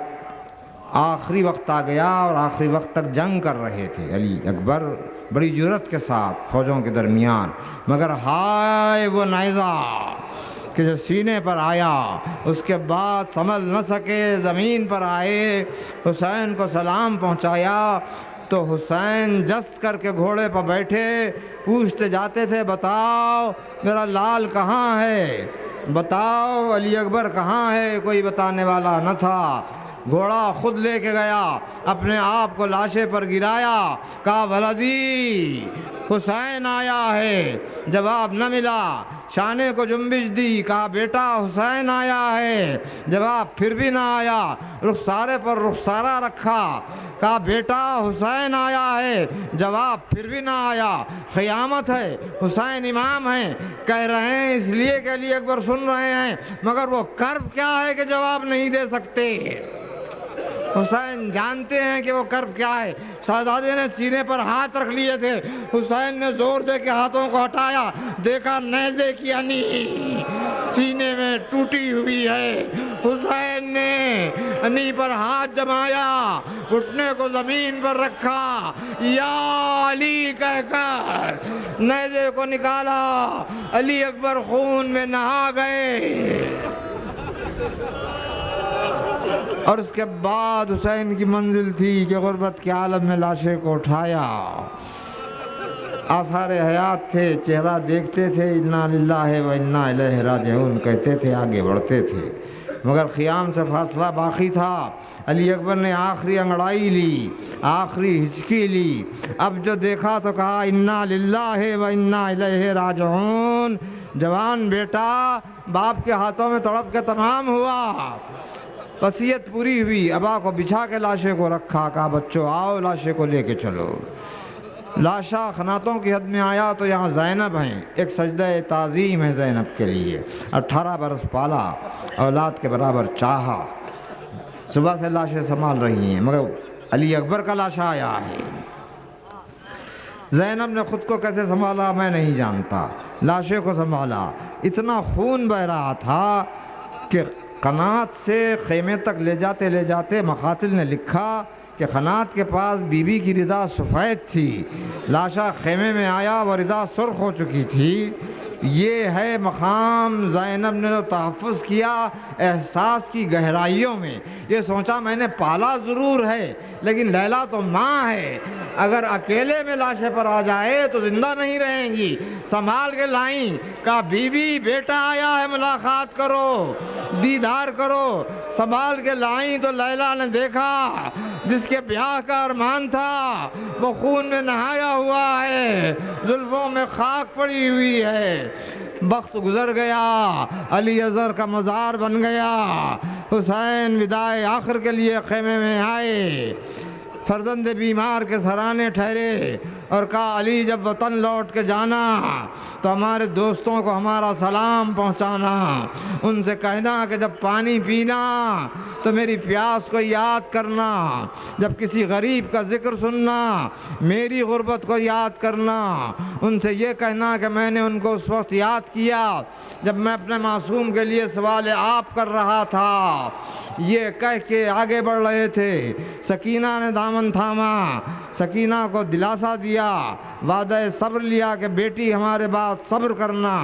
آخری وقت آ گیا، اور آخری وقت تک جنگ کر رہے تھے علی اکبر بڑی جرأت کے ساتھ فوجوں کے درمیان، مگر ہائے وہ نیزہ کہ جو سینے پر آیا، اس کے بعد سنبھل نہ سکے، زمین پر آئے، حسین کو سلام پہنچایا تو حسین جست کر کے گھوڑے پر بیٹھے، پوچھتے جاتے تھے بتاؤ میرا لال کہاں ہے، بتاؤ علی اکبر کہاں ہے، کوئی بتانے والا نہ تھا۔ گھوڑا خود لے کے گیا، اپنے آپ کو لاشے پر گرایا، کہا ولدی حسین آیا ہے، جواب نہ ملا، شانے کو جنبش دی، کہا بیٹا حسین آیا ہے، جواب پھر بھی نہ آیا، رخسارے پر رخسارہ رکھا، کہا بیٹا حسین آیا ہے، جواب پھر بھی نہ آیا۔ قیامت ہے، حسین امام ہیں، کہہ رہے ہیں اس لیے کہ علی اکبر سن رہے ہیں، مگر وہ کرب کیا ہے کہ جواب نہیں دے سکتے۔ حسین جانتے ہیں کہ وہ کرب کیا ہے۔ شہزادے نے سینے پر ہاتھ رکھ لیے تھے، حسین نے زور دے کے ہاتھوں کو ہٹایا، دیکھا نیزے کی انی سینے میں ٹوٹی ہوئی ہے۔ حسین نے انی پر ہاتھ جمایا، گھٹنے کو زمین پر رکھا، یا علی کہہ کر نیزے کو نکالا، علی اکبر خون میں نہا گئے۔ اور اس کے بعد حسین کی منزل تھی کہ غربت کے عالم میں لاشے کو اٹھایا، آثار حیات تھے، چہرہ دیکھتے تھے، انا للہ و انا الیہ راجعون کہتے تھے، آگے بڑھتے تھے، مگر خیام سے فاصلہ باقی تھا۔ علی اکبر نے آخری انگڑائی لی، آخری ہچکی لی، اب جو دیکھا تو کہا انا للہ و انا الیہ راجعون۔ جوان بیٹا باپ کے ہاتھوں میں تڑپ کے تمام ہوا، وصیت پوری ہوئی، ابا کو بچھا کے لاشے کو رکھا، کہا بچوں آؤ لاشے کو لے کے چلو۔ لاشا خناتوں کی حد میں آیا تو یہاں زینب ہیں، ایک سجدہ تعظیم ہے زینب کے لیے، 18 برس پالا، اولاد کے برابر چاہا، صبح سے لاشیں سنبھال رہی ہیں، مگر علی اکبر کا لاشا آیا ہے۔ زینب نے خود کو کیسے سنبھالا میں نہیں جانتا، لاشے کو سنبھالا، اتنا خون بہ رہا تھا کہ قنات سے خیمے تک لے جاتے مقاتل نے لکھا کہ قنات کے پاس بی بی کی رضا سفید تھی، لاشا خیمے میں آیا وہ رضا سرخ ہو چکی تھی۔ یہ ہے مقام زینب نے جو تحفظ کیا احساس کی گہرائیوں میں، یہ سوچا میں نے پالا ضرور ہے لیکن لیلا تو ماں ہے، اگر اکیلے میں لاشے پر آ جائے تو زندہ نہیں رہیں گی، سنبھال کے لائیں، کہا بی بی بیٹا آیا ہے ملاقات کرو، دیدار کرو، سنبھال کے لائیں تو لیلا نے دیکھا جس کے بیاہ کا ارمان تھا وہ خون میں نہایا ہوا ہے، زلفوں میں خاک پڑی ہوئی ہے، وقت گزر گیا، علی اظہر کا مزار بن گیا۔ حسین وداع آخر کے لیے خیمے میں آئے، فرزند بیمار کے سرانے ٹھہرے اور کہا علی جب وطن لوٹ کے جانا تو ہمارے دوستوں کو ہمارا سلام پہنچانا، ان سے کہنا کہ جب پانی پینا تو میری پیاس کو یاد کرنا، جب کسی غریب کا ذکر سننا میری غربت کو یاد کرنا، ان سے یہ کہنا کہ میں نے ان کو اس وقت یاد کیا جب میں اپنے معصوم کے لیے سوال آپ کر رہا تھا، یہ کہہ کے آگے بڑھ رہے تھے۔ سکینہ نے دامن تھاما، سکینہ کو دلاسا دیا، وعدہ صبر لیا کہ بیٹی ہمارے بات صبر کرنا،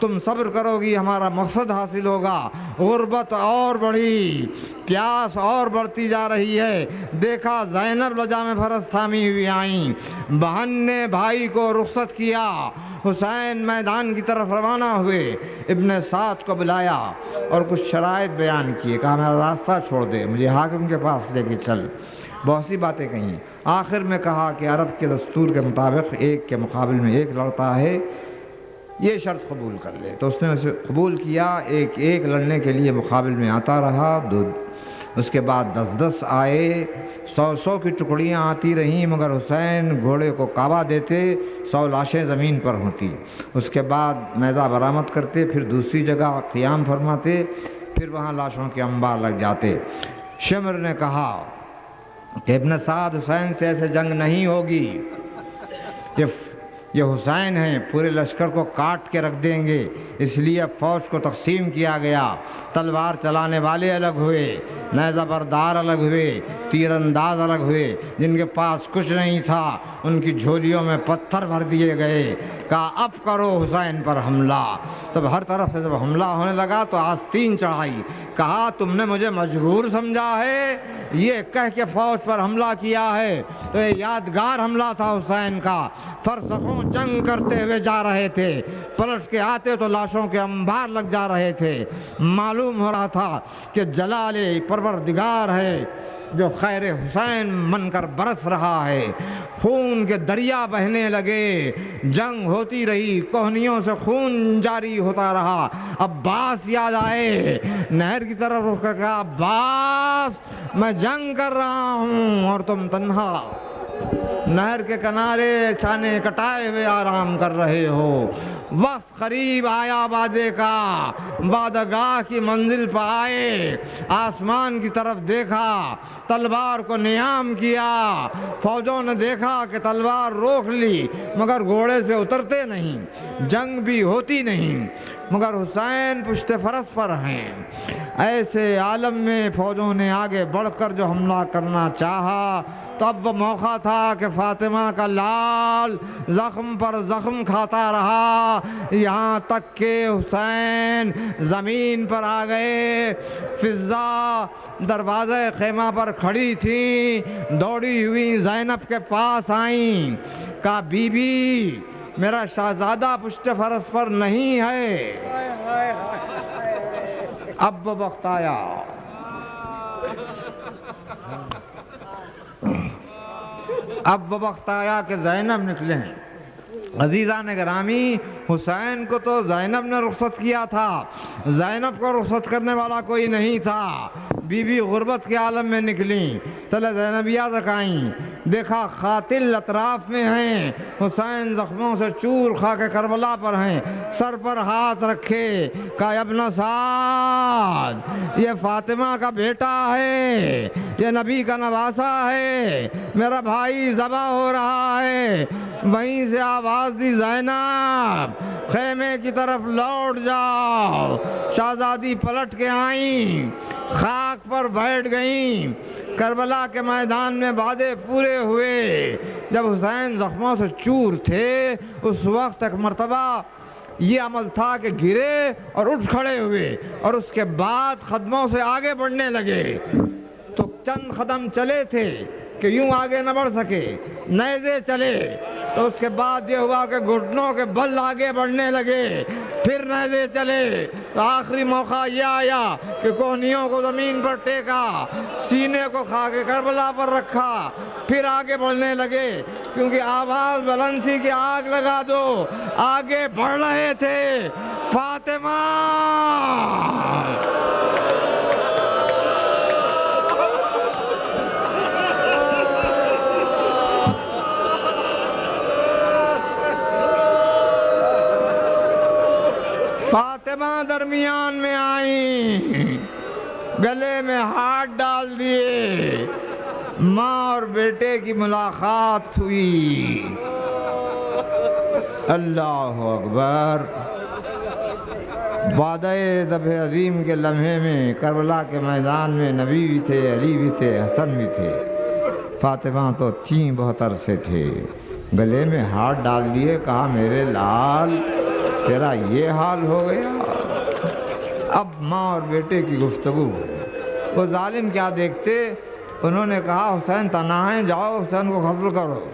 تم صبر کرو گی ہمارا مقصد حاصل ہوگا۔ غربت اور بڑھی، پیاس اور بڑھتی جا رہی ہے۔ دیکھا زینب لجام فرس تھامی ہوئی آئیں، بہن نے بھائی کو رخصت کیا، حسین میدان کی طرف روانہ ہوئے۔ ابن سعد کو بلایا اور کچھ شرائط بیان کیے، کہا میرا راستہ چھوڑ دے، مجھے حاکم کے پاس لے کے چل، بہت سی باتیں کہیں۔ آخر میں کہا کہ عرب کے دستور کے مطابق ایک کے مقابل میں ایک لڑتا ہے، یہ شرط قبول کر لے۔ تو اس نے اسے قبول کیا، ایک ایک لڑنے کے لیے مقابل میں آتا رہا، اس کے بعد 10 آئے، 100 کی ٹکڑیاں آتی رہیں، مگر حسین گھوڑے کو کعبہ دیتے، 100 لاشیں زمین پر ہوتی۔ اس کے بعد نیزہ برآمد کرتے، پھر دوسری جگہ قیام فرماتے، پھر وہاں لاشوں کے انبار لگ جاتے۔ شمر نے کہا کہ ابن سعد، حسین سے ایسے جنگ نہیں ہوگی، یہ حسین ہیں، پورے لشکر کو کاٹ کے رکھ دیں گے، اس لیے فوج کو تقسیم کیا گیا۔ تلوار چلانے والے الگ ہوئے، نیزہ بردار الگ ہوئے، تیر انداز الگ ہوئے، جن کے پاس کچھ نہیں تھا ان کی جھولیوں میں پتھر بھر دیے گئے۔ کہا اب کرو حسین پر حملہ۔ تب ہر طرف سے جب حملہ ہونے لگا تو آستین چڑھائی، کہا تم نے مجھے مجبور سمجھا ہے، یہ کہہ کے فوج پر حملہ کیا ہے۔ تو یہ یادگار حملہ تھا حسین کا، فرسخوں جنگ کرتے ہوئے جا رہے تھے، پلٹ کے آتے تو لاشوں کے انبار لگ جا رہے تھے۔ معلوم ہو رہا تھا کہ جلال پروردگار ہے جو خیر حسین من کر برس رہا ہے۔ خون کے دریا بہنے لگے، جنگ ہوتی رہی، کوہنیوں سے خون جاری ہوتا رہا۔ عباس یاد آئے، نہر کی طرف رخ کر کہا عباس میں جنگ کر رہا ہوں اور تم تنہا نہر کے کنارے چھانے کٹائے ہوئے آرام کر رہے ہو۔ وقت قریب آیا وعدے کا، وعدہ گاہ کی منزل پہ آئے، آسمان کی طرف دیکھا، تلوار کو نیام کیا۔ فوجوں نے دیکھا کہ تلوار روک لی مگر گھوڑے سے اترتے نہیں، جنگ بھی ہوتی نہیں، مگر حسین پشت فرس پر ہیں۔ ایسے عالم میں فوجوں نے آگے بڑھ کر جو حملہ کرنا چاہا، تب وہ موقع تھا کہ فاطمہ کا لال زخم پر زخم کھاتا رہا، یہاں تک کہ حسین زمین پر آ گئے۔ فضہ دروازے خیمہ پر کھڑی تھی، دوڑی ہوئی زینب کے پاس آئیں، کہا بی بی میرا شہزادہ پشت فرس پر نہیں ہے۔ اب وہ وقت آیا، اب وہ وقت آیا کہ زینب نکلے ہیں۔ عزیزان گرامی، حسین کو تو زینب نے رخصت کیا تھا، زینب کو رخصت کرنے والا کوئی نہیں تھا۔ بی بی غربت کے عالم میں نکلیں، تلے زینبیہ تک آئیں، دیکھا قاتل اطراف میں ہیں، حسین زخموں سے چور کھا کے کربلا پر ہیں، سر پر ہاتھ رکھے، کہا ابن سعد یہ فاطمہ کا بیٹا ہے، یہ نبی کا نواسا ہے، میرا بھائی ذبح ہو رہا ہے۔ وہیں سے آواز دی زینب خیمے کی طرف لوٹ جاؤ۔ شہزادی پلٹ کے آئیں، خاک پر بیٹھ گئیں۔ کربلا کے میدان میں وعدے پورے ہوئے۔ جب حسین زخموں سے چور تھے اس وقت ایک مرتبہ یہ عمل تھا کہ گرے اور اٹھ کھڑے ہوئے اور اس کے بعد قدموں سے آگے بڑھنے لگے۔ تو چند قدم چلے تھے کہ یوں آگے نہ بڑھ سکے، نیزے چلے، تو اس کے بعد یہ ہوا کہ گھٹنوں کے بل آگے بڑھنے لگے، پھر نیزے چلے، تو آخری موقع یہ آیا کہ کوہنیوں کو زمین پر ٹیکا، سینے کو کھا کے کربلا پر رکھا، پھر آگے بڑھنے لگے، کیونکہ آواز بلند تھی کہ آگ لگا دو۔ آگے بڑھ رہے تھے، فاطمہ فاطمہ درمیان میں آئیں، گلے میں ہاتھ ڈال دیے، ماں اور بیٹے کی ملاقات ہوئی۔ اللہ اکبر۔ وعدہ ذبح عظیم کے لمحے میں کربلا کے میدان میں نبی بھی تھے، علی بھی تھے، حسن بھی تھے، فاطمہ تو تھیں بہت عرصے تھے۔ گلے میں ہاتھ ڈال دیے، کہا میرے لال تیرا یہ حال ہو گیا۔ اب ماں اور بیٹے کی گفتگو، وہ ظالم کیا دیکھتے، انہوں نے کہا حسین تنہا ہے، جاؤ حسین کو قتل کرو۔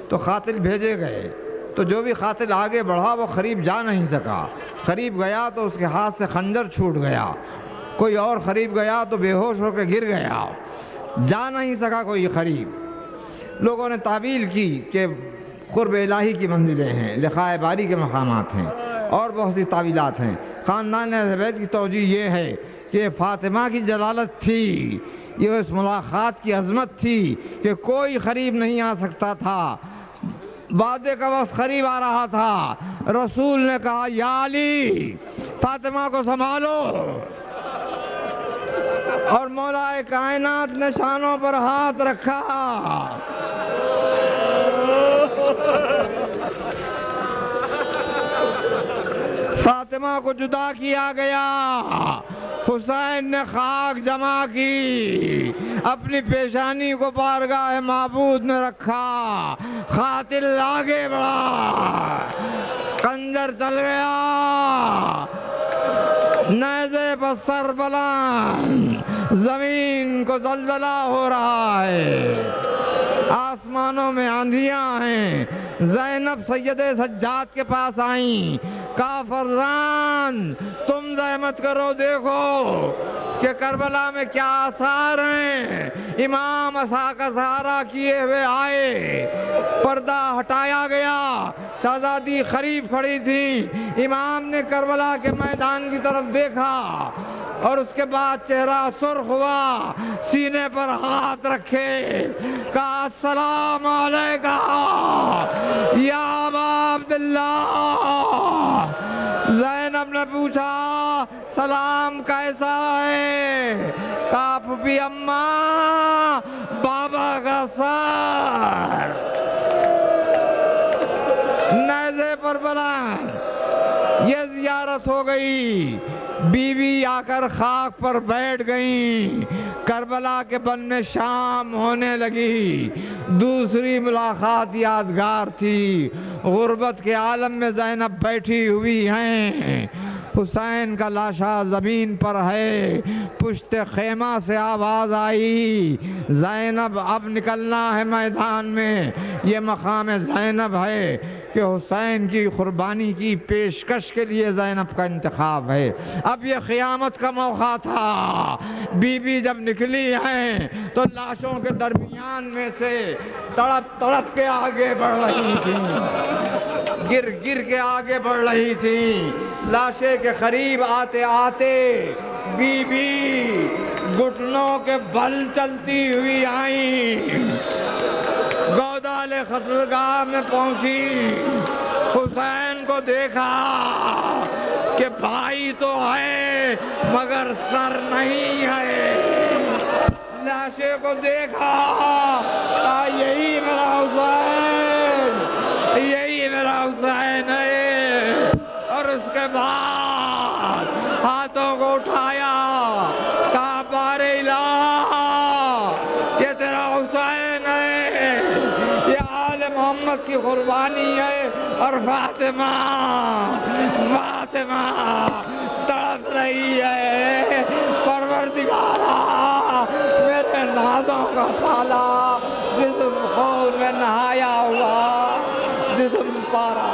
تو قاتل بھیجے گئے، تو جو بھی قاتل آگے بڑھا وہ قریب جا نہیں سکا، قریب گیا تو اس کے ہاتھ سے خنجر چھوٹ گیا، کوئی اور قریب گیا تو بے ہوش ہو کے گر گیا، جا نہیں سکا کوئی قریب۔ لوگوں نے تعویل کی کہ قرب الہی کی منزلیں ہیں، لقاء باری کے مقامات ہیں، اور بہت سی تعویلات ہیں۔ خاندان اہل بیت کی توجیہ یہ ہے کہ فاطمہ کی جلالت تھی، یہ اس ملاقات کی عظمت تھی کہ کوئی قریب نہیں آ سکتا تھا۔ وعدے کا وقت قریب آ رہا تھا، رسول نے کہا یا علی فاطمہ کو سنبھالو، اور مولا کائنات نے شانوں پر ہاتھ رکھا۔ فاطمہ کو جدا کیا گیا، حسین نے خاک جمع کی، اپنی پیشانی کو بارگاہ معبود نے رکھا، قاتل آگے بڑھا، خنجر چل گیا، نیزے پر سر بلند، زمین کو زلزلہ ہو رہا ہے، آسمانوں میں آندھیاں ہیں۔ زینب سید سجاد کے پاس آئیں، کہا فرزان تم زحمت کرو، دیکھو کہ کربلا میں کیا آثار ہیں۔ امام عصا کا سہارا کیے ہوئے آئے، پردہ ہٹایا گیا، شہزادی قریب کھڑی تھی، امام نے کربلا کے میدان کی طرف دیکھا، اور اس کے بعد چہرہ سرخ ہوا، سینے پر ہاتھ رکھے، کہا السلام علیکہ یا ابا عبداللہ۔ زینب نے پوچھا سلام کیسا ہے، کہا پھوپھی اماں بابا کا سر نیزے پر بلند۔ یہ زیارت ہو گئی، بی بی آ کر خاک پر بیٹھ گئیں، کربلا کے بن میں شام ہونے لگی۔ دوسری ملاقات یادگار تھی، غربت کے عالم میں زینب بیٹھی ہوئی ہیں، حسین کا لاشا زمین پر ہے، پشت خیمہ سے آواز آئی زینب اب نکلنا ہے میدان میں۔ یہ مقام زینب ہے کہ حسین کی قربانی کی پیشکش کے لیے زینب کا انتخاب ہے۔ اب یہ قیامت کا موقع تھا، بی بی جب نکلی ہیں تو لاشوں کے درمیان میں سے تڑپ تڑپ کے آگے بڑھ رہی تھیں، گر گر کے آگے بڑھ رہی تھیں۔ لاشے کے قریب آتے آتے بی بی گھٹنوں کے بل چلتی ہوئی آئیں، گودال قتلگاہ میں پہنچی، حسین کو دیکھا کہ بھائی تو ہے مگر سر نہیں ہے، لاشے کو دیکھا، کہا یہی میرا حسین، یہی میرا حسین ہے، اور اس کے بعد ہاتھوں کو اٹھایا، کہا بار الہ یہ تیرا حسین ہے، یہ آل محمد کی قربانی ہے۔ اور فاطمہ تڑپ رہی ہے، پروردگارا میرے نازوں کا سالا، جسم خون میں نہایا ہوا، جسم پارا۔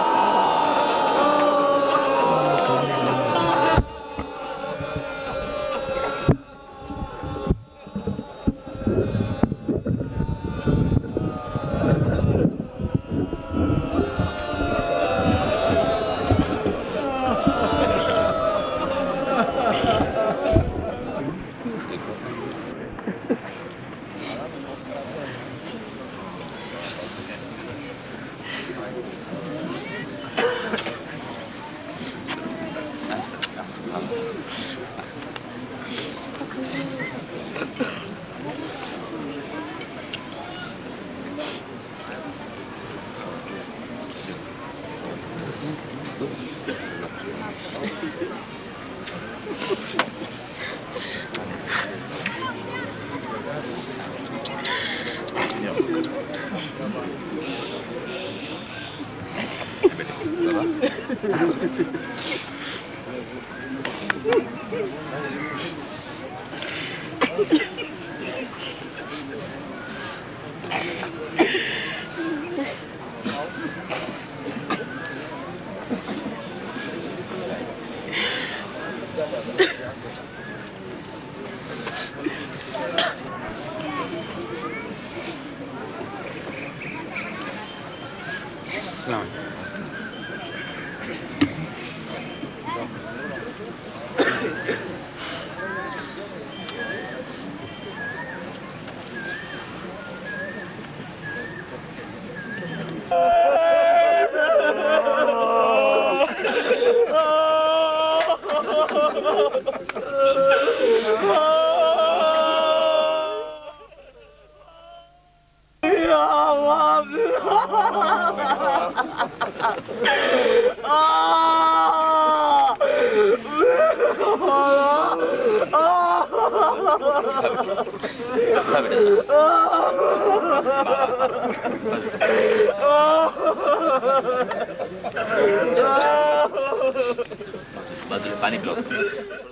پانی پلاؤ.